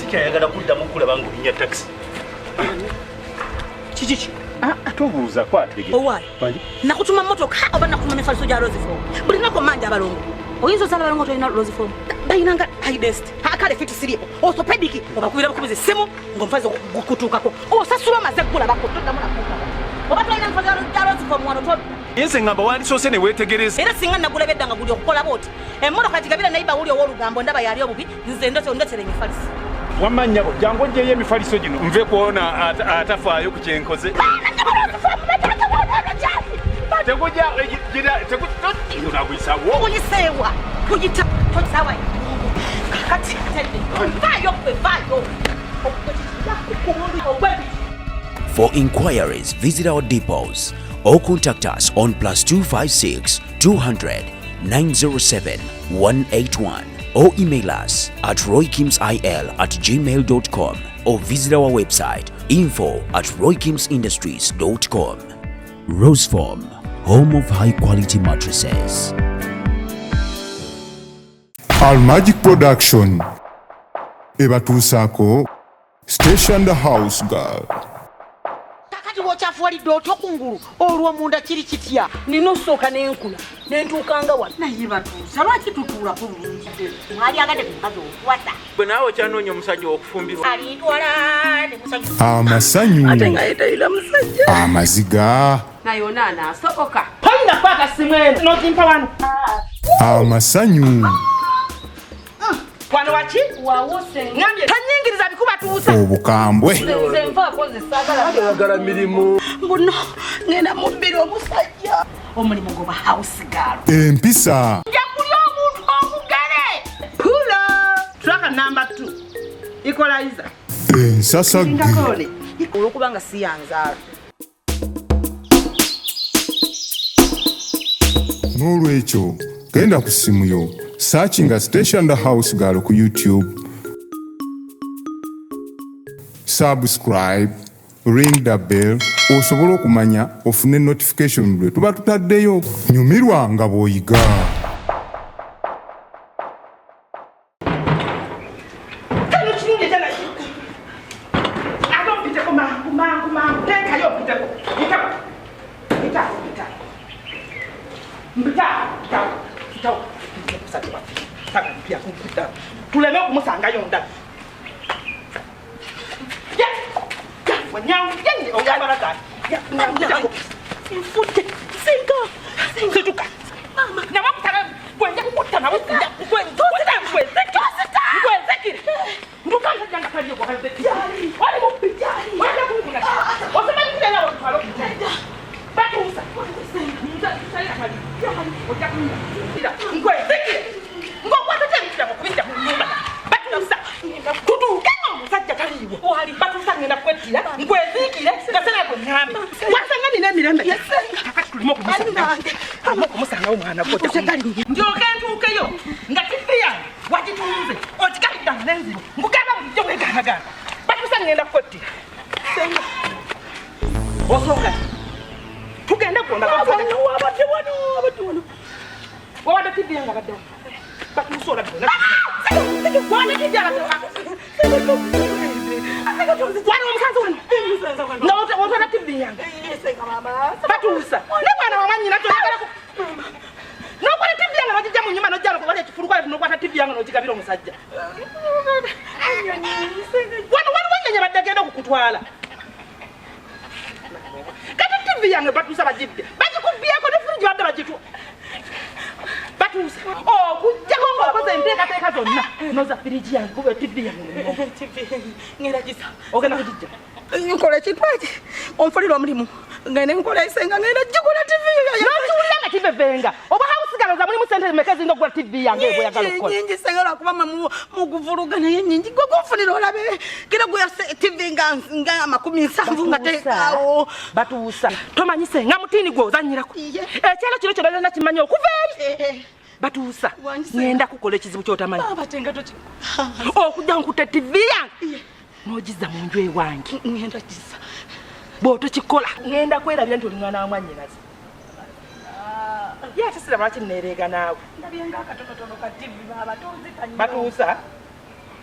Siki ayagala kuddamu kulaba ng'olinya taxi. Kiki? Atubuuza kwatege. Owaayi. Nakutuma mmotoka oba nakutuma n'effaliso gya Rose Form. Buli lunaku manja abalongo. Oyinza osala abalongo tolina Rose Form. Bayinanga hidest. Akale fiti siripo. Orthopedic obakubira bukubiza essimu ng'omufazi gukutuukako. Osasula amaze ggula bakutuddamu nakuuka. Oba tolina enfazi gya Rose Form wano toli. Yense ngamba wandisoose ne weetegereza. Era singa nagula bedda nga guli okukola booti. Emmotoka gigabira nayiba wuli ow'olugambo ndaba yali obubi nze ndotere emifaliso. Wamanyabo jangu ojjeyo emifaliso gino nve kuona atafaayo ku kyenkoze. Teguja gira teguja nagwisawo. Kuyisewa kuyita tosawa. Kakati tende. Vayo. For inquiries, visit our depots or contact us on +256 200 907 181 or email us at roykimsil@gmail.com or visit our website info@roykimsindustries.com. Rose Form, home of high quality mattresses. Al Magic Production ebatuusaako Station the House Girl. Kakati wochafuwalidde otyo kungulu olwo munda kiri kitya nina osooka n'enkula n'entuukanga wano naye batuusa lwaki tutuula bulungi mwali agadde ku mukazi okuwasa Bwe naawe okyanoonya omusajja w'okufumbirwa. alintwala ne musajja Amasanyu ate nga yetayira musajja amaziga nayona anaasoboka toyina kwaka simu eno n'okimpa wano amasanyu wano waki wawuse ngambye tanyingiriza bikubatuusa obukambwe nze nvaako Ayagala mirimu. mbuno ngenda mubbira omusajja omulimu goba house girl empisa nja kulya omuntu omugere pulo traka number 2 equalizer ensasagge ngakole olwokubanga siyanzaala n'olwekyo genda ku ssimu yo searchinga Station the House Girl ku YouTube, subscribe, ring the bell osobola okumanya ofune notification lwe tuba tutaddeyo. Nyumirwa nga bw'oyiga. tuleme okumusangayo ndala nfudde singa situka nawakutala gwenja kukutta nawe nkwezekire ndukanzajanga kaliyogwalimupi osemanyikirera otwala batuusa nkwezekire ngokwatetemikira mukubinja kunyumba batuusa kutuukanga omusajja taliiwo batuusa ngenda kwettira nkwezikire gasena gwenyambe wasanga nina emirembe kakati tulime okumusangawo mwana ndyoke ntuukeyo nga tivi yange wagitunze okikaliddamu n'enzibu nkugamba bulijjo bweganagana batuusa ngenda kwettira osonga tugende kuwabadde wano wabadde tivi yange abaddewo batuusola wano omukazi wano otwala tivi yange batuusa ne mwana wamanyina toyagalaku nokwata tivi yange nogijja mu nyumba nojjala kuwala ekifulukale nokwata tivi yange nogigabira omusajja wano wanyenya badde genda okukutwala kati tivi yange batuusa bagidde bagikubyeko ne furiji badde bagitu batuusa okujjako ng'okoze enteekateeka zonna noza firiji yange kuba tivi yange ngenda gisa ogenda kugijja nkola ekintu eki onfulira omulimu ngende nkola isenga ngenda gigula tivi nokiwulira nga kivevenga oba hawusigaloza mulimu sente meka ezinda okugula tivi yange bweyagala okukola nyingi senga lwakuba muguvuluga naye nyingi gwe gunfunira olabe kira gwe tivi nga 70 nga teekaawo batuusa tomanyise nga mutiini gwe ozanyirako ekyalo kino kyonna kimanya okuva eri batuusa ngenda kukola ekizibu kyotamanyi okujja nkutte tivi yange nogiza mu nju ewange ngenda giza bw'otokikola ngenda kwerabya nti oli mwana wa mwannyinaze ye ate siraba lwaki nneereega naawe batuusa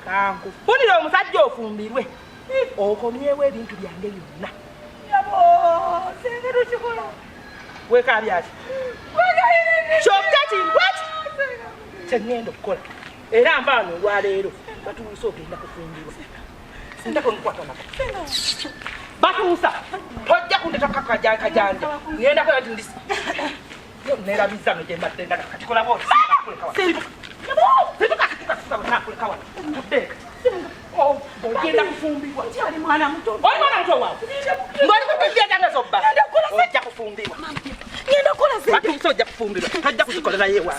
kangu funira omusajja ofumbirwe okomyewo ebintu byange byonna yabo senga tukikola wekabyaki kyokka kingwaki kyengenda okukola era mbaano olwaleero batuusa ogenda kufumbirwa sintako nkukwata nako batuusa tojja kundeta kajanja ngenda kola tindisi nerabiza no gyembadde ndaga katikola bose ogenda kufumbirwa kyali mwana muto oli mwana muto waawe ng'oli kukubyaganga zobba ojja kufumbirwa ngenda kola batuusa ojja kufumbirwa tojja kuzikolerayo ewa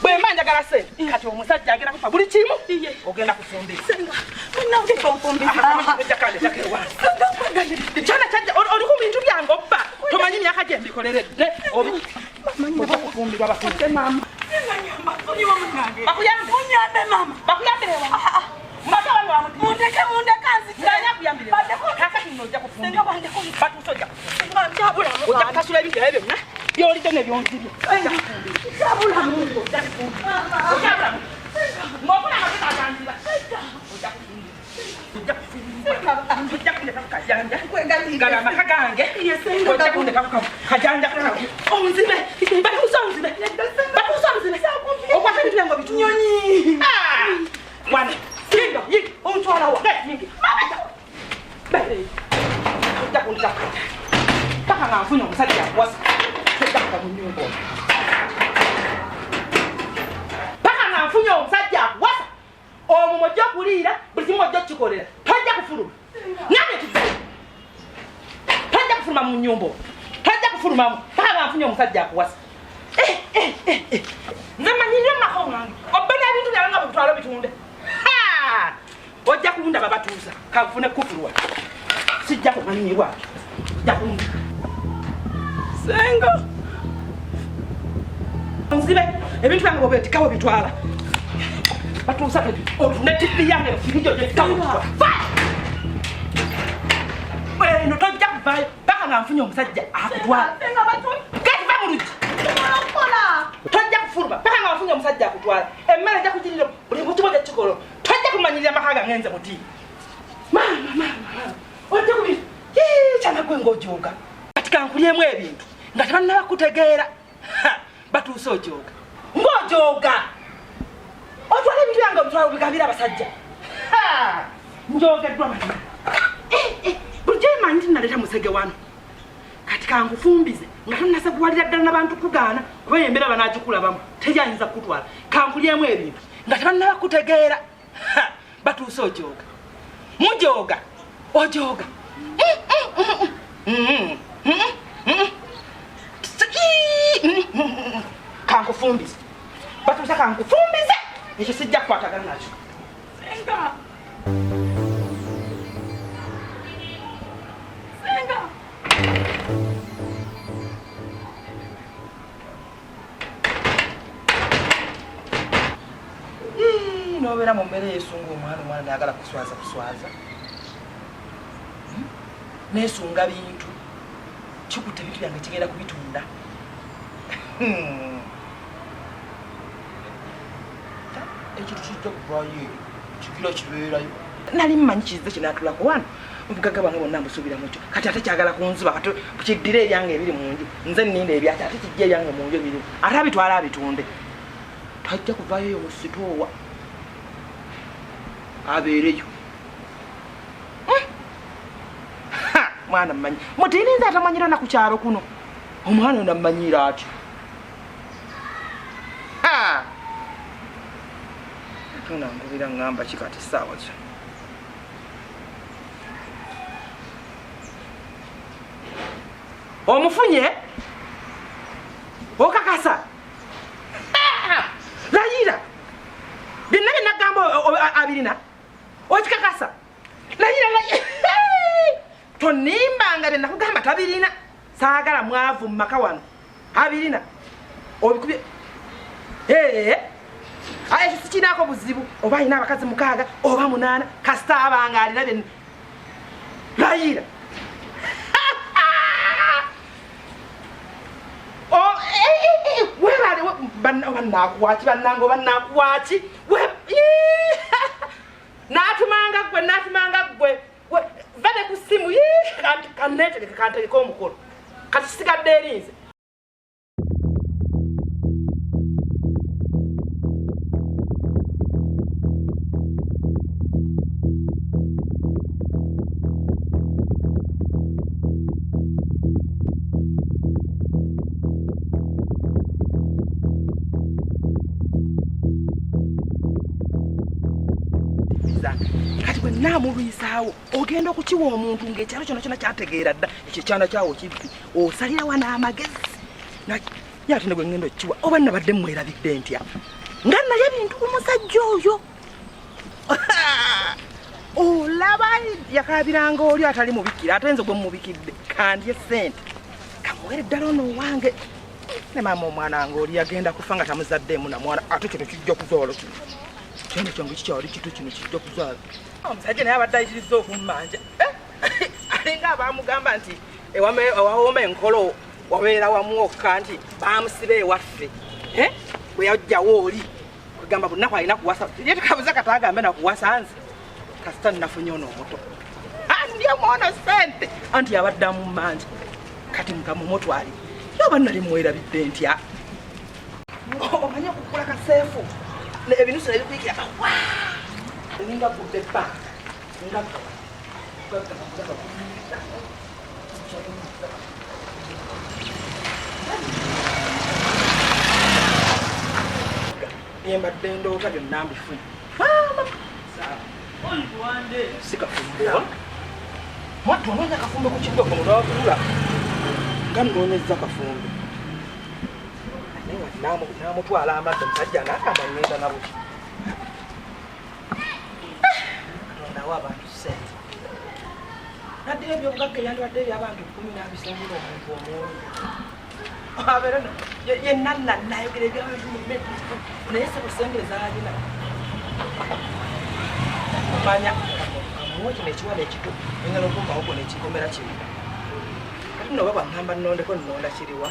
bwe mba njagala sente kati omusajja agenda kufa buli kimu ogenda kufumbirwa kyana kyajja oli ku bintu byange obba tomanyi myaka gye mbikoleredde ojja kufumbirwa bakuyambe ojja kukasula ebintu ebyo byonna byolidde nebyonzibyo amaka gange ojja kundeka kajanja onzibe batuusa onzibe okwata ebintu byange bitunyonyi wana singa yigi omutwalawa ojja kundeka paka nga nfunye omusajja akuwasa tojja kuva mu nnyumba omwo paka nga nfunye omusajja akuwasa omwo mojja okuliira buli kimu ojja okukikolera tojja kufuluma nange kizayo tojja kufuluma mu nnyumba omwo tojja kufulumamu paka nga nfunye omusajja akuwasa nze manyirira mumaka omwange obba n'ebintu byawe nga bwebitwala bitunde ojja kundaba batuusa kanfune kufulwa sijja kumanyirwa ojja kunda senga nzibe ebintu byange bwebetikawo bitwala batuusa otunde tivi yange firijo gyetikawo bitwala eno tojja kuvayo paka nga nfunye omusajja akutwala katiba mu lugi tojja kufuluma paka nga nfunye omusajja akutwala emmere ejja kugirira buli bukibo gyekikolo tojja kumanyirira amaka gange nze muti mama ojja kubi kyanagwe ng'ojooga kati kankulyemu ebintu nga tebannaba kutegeera batuuse ojooga ng'ojooga otwala ebintu byange obitwala obigabira abasajja njogeddwa manyi bulijjo emanyi tinaleta musege wano kati kankufumbize nga tonnasa kuwalira ddala n'abantu kugaana kuba embeera banaagikulabamu teyayinza kutwala kankulyemu ebintu nga tebannaba kutegeera batuuse ojooga mujooga ojooga kankufumbize batuuse kankufumbize ekyo sijja kukwatagana nakyo nobeera mu mbeera yesunga omwana nayagala kuswaza nesunga bintu kikutte ebintu byange kigenda kubitunda ekintu kijja kuvayo kigiro kibeerayo nali mmanyi kizize kinatulako wano obugaga bwange bonna mbusuubira mukyo kati ate kyagala kunzuba kati kiddire ebyange ebiri mu nju nze nninda ebyaki ate kijja ebyange mu nju ebirimu ate abitwala abitunde tajja kuvayo eyo mu sitoowa abeereyo mwana mmanyi mutiininza atamanyira na ku kyalo kuno omwana nammanyira atyo tunangubira ngamba kikati saawa kyo omufunye okakasa layira byonna byenagamba abirina okikakasa layira tonimbanga byenakugamba tabirina saagala mwavu mu maka wano abirina obikubye ekyo sikinaako buzibu oba alina abakazi 6 oba 8 kasita abanga alina bye layira banakuwaki bannange banakuwaki Natumanga gwe. Vale ku simu kanete kantegeka omukolo. Kati sigadde erinze. Kati bwe naamulwisaawo ogenda okukiwa omuntu ng'ekyalo kyona kyona kyategeera dda ekyo kyana kyawo kibbi osalirawo n'amagezi naye ate ne bwe ngenda okukiwa oba nabadde mwerabidde ntya nga naye bintu ku musajja oyo olaba yakabiranga oli atali mubikira ate nze gwe mubikidde kandye ssente kamuwere ddala ono owange ne maama omwana nga oli yagenda kufa nga tamuzaddeemu na mwana ate kino kijja kuzaala kino kyene kyange kikyali kitu kino kijja kuzaala omusajja naye abadde ayitiriza okummanja alinga abamugamba nti ewawooma enkolo wabeera wamu okka nti baamusiba ewaffe bwe yajjawo oli kwegamba bunaku alina kuwasa ye tekabuza kati agambe nakuwasa nze kasita nnafunye ono omuto andya mwono ssente anti yabadde amummanja kati nkamumutwali yoba nali mwerabidde ntya omanye okukula kaseefu ebinusu nebikuyikira kawa ninga gudde banka nga yembadde ndowooza byonna mbifuna sikafumbo mwattu onoonya kafumbe ku kiddoko munawatula nga nnoonyezza kafumbe namutwala amadde omusajja nakamba ngenda nabuti katondawo abantu sente naddira ebyobugagga ebyandibadde ebyabantu 10 bisengera omuntu omwolu abeera yenna nayogera ebyabantu mumetufu naye sekusengere zaalina manya amuwa kino ekiwala ekito engala okumbawo kona ekikomera kino kati noba bwaŋŋamba nnondeko nnonda kiriwa